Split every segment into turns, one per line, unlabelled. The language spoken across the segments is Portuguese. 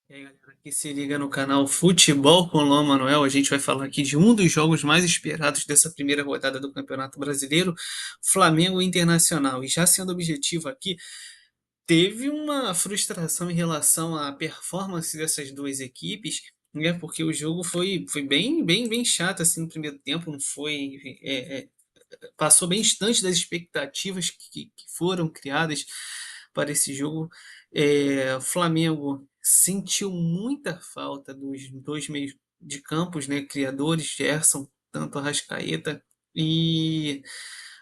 E aí, galera, que se liga no canal Futebol com Loma Manuel. A gente vai falar aqui de um dos jogos mais esperados dessa primeira rodada do Campeonato Brasileiro, Flamengo Internacional. E já sendo objetivo aqui, teve uma frustração em relação à performance dessas duas equipes, né? Porque o jogo foi bem chato assim no primeiro tempo, não foi. Passou bem distante das expectativas que foram criadas para esse jogo. O Flamengo sentiu muita falta dos dois meios de campos, né, criadores, Gerson, tanto Arrascaeta, e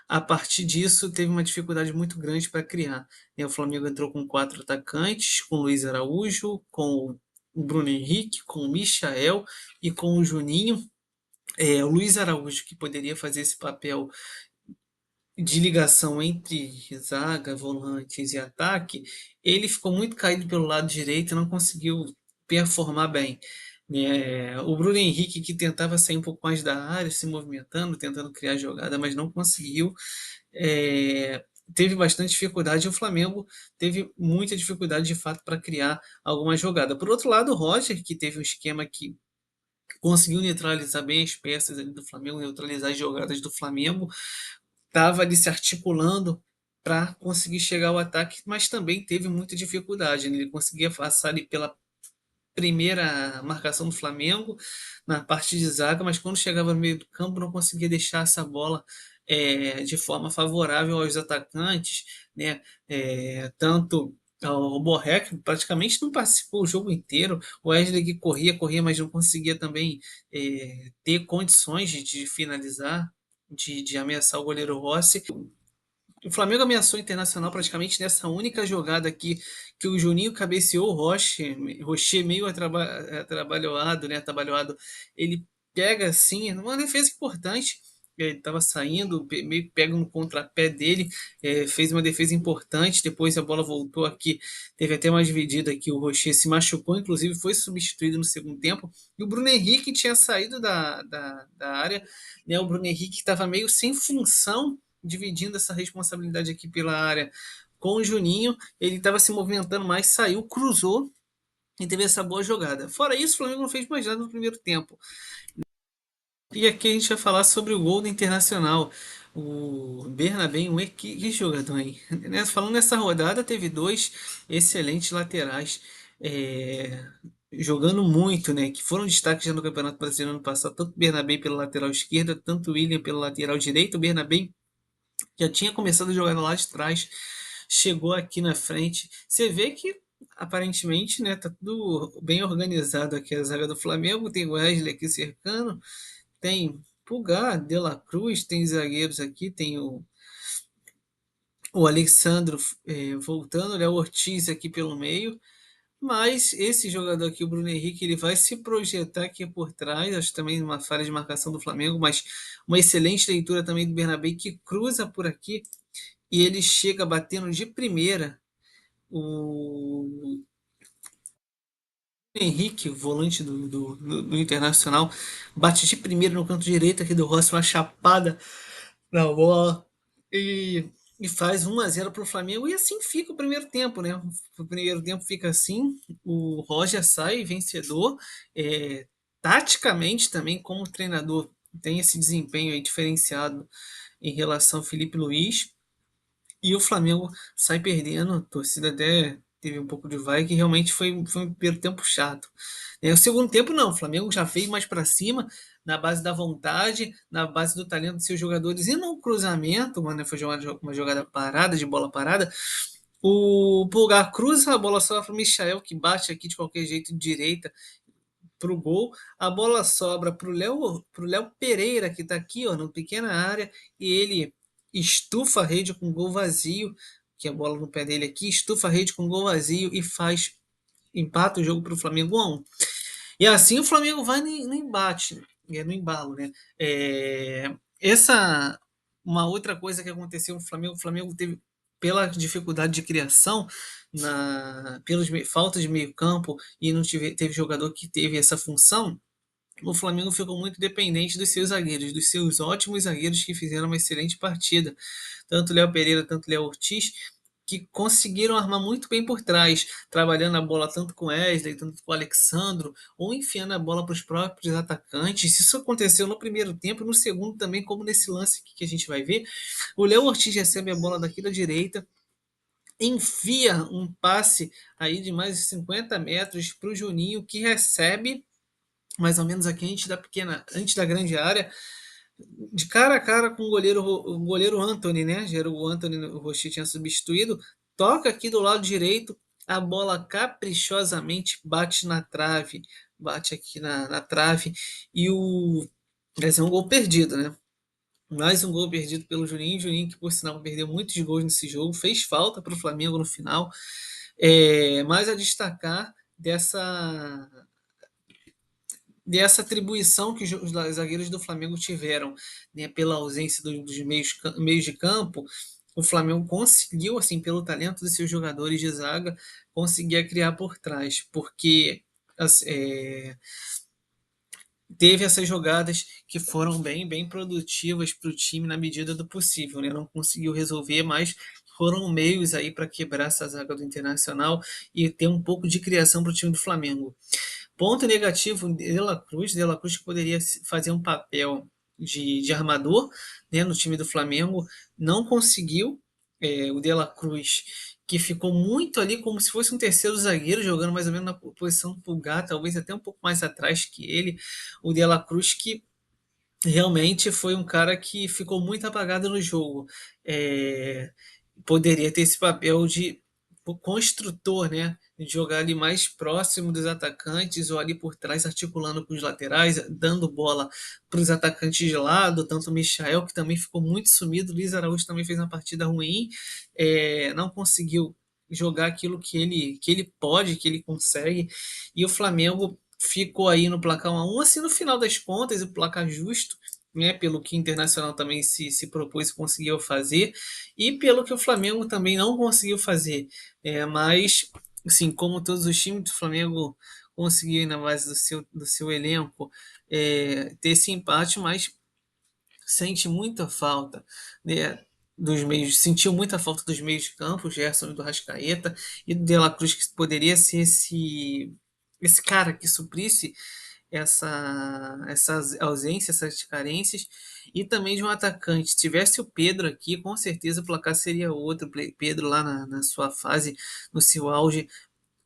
a partir disso teve uma dificuldade muito grande para criar. O Flamengo entrou com quatro atacantes, com Luiz Araújo, com o Bruno Henrique, com o Michael e com o Juninho. O Luiz Araújo, que poderia fazer esse papel de ligação entre zaga, volantes e ataque, ele ficou muito caído pelo lado direito e não conseguiu performar bem. O Bruno Henrique, que tentava sair um pouco mais da área, se movimentando, tentando criar jogada, mas não conseguiu, teve bastante dificuldade. E o Flamengo teve muita dificuldade, de fato, para criar alguma jogada. Por outro lado, o Roger, que teve um esquema que conseguiu neutralizar bem as peças ali do Flamengo, neutralizar as jogadas do Flamengo, estava ali se articulando para conseguir chegar ao ataque, mas também teve muita dificuldade, né? Ele conseguia passar ali pela primeira marcação do Flamengo na parte de zaga, mas quando chegava no meio do campo não conseguia deixar essa bola de forma favorável aos atacantes, né? Tanto o Borré, que praticamente não participou o jogo inteiro, o Wesley que corria, mas não conseguia também ter condições de finalizar, de ameaçar o goleiro Rossi. O Flamengo ameaçou o Internacional praticamente nessa única jogada aqui, que o Juninho cabeceou o Rocher meio atrabalhoado, né? Atabalhoado. Ele pega assim, uma defesa importante. Ele estava saindo, meio pega no contrapé dele, fez uma defesa importante. Depois a bola voltou aqui, teve até uma dividida aqui. O Rocher se machucou, inclusive foi substituído no segundo tempo. E o Bruno Henrique tinha saído da área, né? O Bruno Henrique estava meio sem função, dividindo essa responsabilidade aqui pela área com o Juninho. Ele estava se movimentando mais, saiu, cruzou e teve essa boa jogada. Fora isso, o Flamengo não fez mais nada no primeiro tempo. E aqui a gente vai falar sobre o gol do Internacional. O Bernabé, que jogador, hein? Falando nessa rodada, teve dois excelentes laterais jogando muito, né? Que foram destaques já no Campeonato Brasileiro ano passado. Tanto o Bernabé pela lateral esquerda, tanto o William pela lateral direita. O Bernabé já tinha começado a jogar lá de trás, chegou aqui na frente. Você vê que aparentemente, né, tá tudo bem organizado aqui a zaga do Flamengo. Tem o Wesley aqui cercando, tem Pulgar, De La Cruz, tem zagueiros aqui, tem o Alexandro voltando, o Léo Ortiz aqui pelo meio. Mas esse jogador aqui, o Bruno Henrique, ele vai se projetar aqui por trás. Acho também uma falha de marcação do Flamengo, mas uma excelente leitura também do Bernabé, que cruza por aqui e ele chega batendo de primeira. O Henrique, o volante do Internacional, bate de primeira no canto direito aqui do Rossi, uma chapada na bola e, e faz 1-0 para o Flamengo. E assim fica o primeiro tempo, né? O primeiro tempo fica assim, o Roger sai vencedor. Taticamente também, como treinador, tem esse desempenho aí diferenciado em relação ao Felipe Luiz. E o Flamengo sai perdendo, a torcida até teve um pouco de vai, que realmente foi um primeiro tempo chato. O segundo tempo não, o Flamengo já veio mais para cima, na base da vontade, na base do talento dos seus jogadores, e no cruzamento, mano, foi uma jogada parada, de bola parada, o Pulgar cruza, a bola sobra para o Michael, que bate aqui de qualquer jeito de direita para o gol, a bola sobra para o Léo Pereira, que está aqui, ó, na pequena área, e ele estufa a rede com gol vazio, que é a bola no pé dele aqui, estufa a rede com gol vazio e empata o jogo para o Flamengo 1-1. E assim o Flamengo vai no embate, no embalo, né? Essa uma outra coisa que aconteceu no Flamengo, o Flamengo teve, pela dificuldade de criação, pelas faltas de meio campo, e não teve jogador que teve essa função. O Flamengo ficou muito dependente dos seus zagueiros, dos seus ótimos zagueiros que fizeram uma excelente partida, tanto Léo Pereira, tanto Léo Ortiz. que conseguiram armar muito bem por trás, trabalhando a bola tanto com Wesley, tanto com o Alexandro, ou enfiando a bola para os próprios atacantes. Isso aconteceu no primeiro tempo, no segundo também, como nesse lance aqui que a gente vai ver. O Léo Ortiz recebe a bola daqui da direita, enfia um passe aí de mais de 50 metros para o Juninho, que recebe mais ou menos aqui antes da grande área, de cara a cara com o goleiro Anthony, né? Já era o Anthony, o Rochi tinha substituído. Toca aqui do lado direito, a bola caprichosamente bate na trave, bate aqui na trave, e o. Quer dizer, um gol perdido, né? Mais um gol perdido pelo Juninho. Juninho, que por sinal perdeu muitos gols nesse jogo, fez falta para o Flamengo no final. Mais a destacar dessa atribuição que os zagueiros do Flamengo tiveram, né, pela ausência dos meios de campo. O Flamengo conseguiu, assim, pelo talento dos seus jogadores de zaga, conseguir criar por trás, porque teve essas jogadas que foram bem produtivas para o time na medida do possível, né? Não conseguiu resolver, mas foram meios aí para quebrar essa zaga do Internacional e ter um pouco de criação para o time do Flamengo. Ponto negativo, De La Cruz que poderia fazer um papel de armador, né, no time do Flamengo, não conseguiu. O De La Cruz, que ficou muito ali como se fosse um terceiro zagueiro, jogando mais ou menos na posição do Pulgar, talvez até um pouco mais atrás que ele. O De La Cruz que realmente foi um cara que ficou muito apagado no jogo. É, Poderia ter esse papel de construtor, né? De jogar ali mais próximo dos atacantes ou ali por trás, articulando com os laterais, dando bola para os atacantes de lado, tanto o Michael, que também ficou muito sumido, o Luiz Araújo também fez uma partida ruim, não conseguiu jogar aquilo que ele pode, que ele consegue, e o Flamengo ficou aí no placar 1-1, assim, no final das contas, o placar justo, né, pelo que o Internacional também se propôs e conseguiu fazer, e pelo que o Flamengo também não conseguiu fazer. Mas, assim, como todos os times do Flamengo conseguiram, na base do seu elenco, ter esse empate, mas sente muita falta, né, dos meios, sentiu muita falta dos meios de campo, Gerson e do Rascaeta, e do De La Cruz, que poderia ser esse cara que suprisse essa ausência, essas carências, e também de um atacante. Se tivesse o Pedro aqui, com certeza o placar seria outro. Pedro lá na sua fase, no seu auge,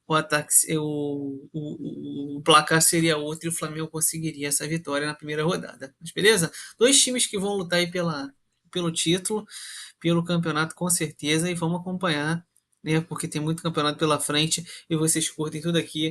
o ataque, o placar seria outro e o Flamengo conseguiria essa vitória na primeira rodada. Mas beleza? Dois times que vão lutar aí pelo título, pelo campeonato com certeza, e vamos acompanhar, né? Porque tem muito campeonato pela frente e vocês curtem tudo aqui